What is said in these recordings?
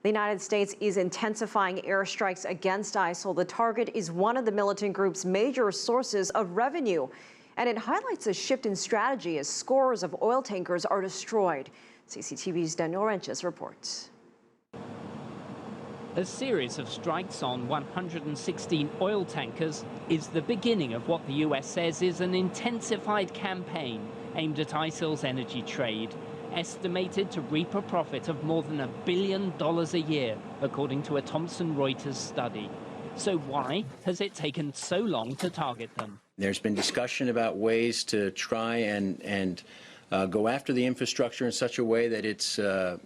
The United States is intensifying airstrikes against ISIL. The target is one of the militant group's major sources of revenue. And it highlights a shift in strategy as scores of oil tankers are destroyed. CCTV's Ryntjes reports. A series of strikes on 116 oil tankers is the beginning of what the US says is an intensified campaign aimed at ISIL's energy trade, estimated to reap a profit of more than $1 billion a year, according to a Thomson Reuters study. So why has it taken so long to target them? There's been discussion about ways to try and go after the infrastructure in such a way that it's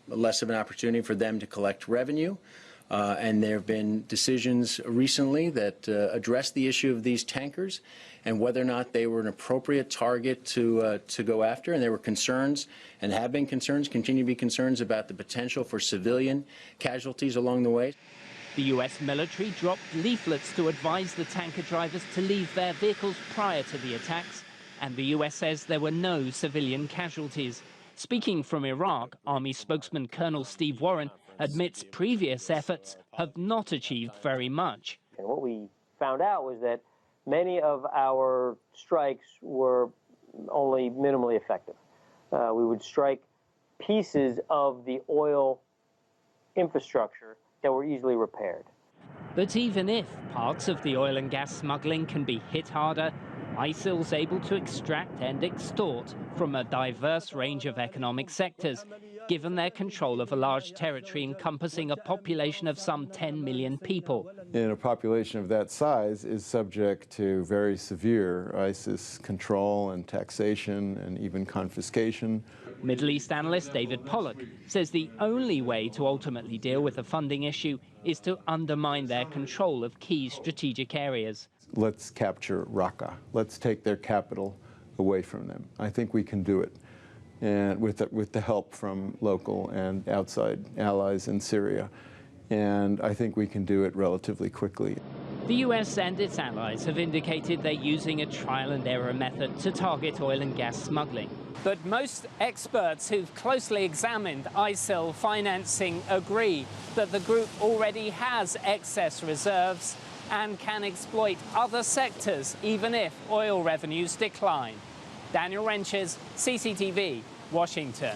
less of an opportunity for them to collect revenue. And there have been decisions recently that address the issue of these tankers and whether or not they were an appropriate target to go after. And there were concerns, and have been concerns, continue to be concerns about the potential for civilian casualties along the way. The US military dropped leaflets to advise the tanker drivers to leave their vehicles prior to the attacks, and the US says there were no civilian casualties. Speaking from Iraq, Army spokesman Colonel Steve Warren admits previous efforts have not achieved very much. And what we found out was that many of our strikes were only minimally effective. We would strike pieces of the oil infrastructure that were easily repaired. But even if parts of the oil and gas smuggling can be hit harder, ISIL's able to extract and extort from a diverse range of economic sectors, given their control of a large territory encompassing a population of some 10 million people. And a population of that size is subject to very severe ISIS control and taxation and even confiscation. Middle East analyst David Pollock says the only way to ultimately deal with the funding issue is to undermine their control of key strategic areas. Let's capture Raqqa. Let's take their capital away from them. I think we can do it, and with the help from local and outside allies in Syria. And I think we can do it relatively quickly. The US and its allies have indicated they're using a trial and error method to target oil and gas smuggling. But most experts who've closely examined ISIL financing agree that the group already has excess reserves and can exploit other sectors even if oil revenues decline. Ryntjes, CCTV, Washington.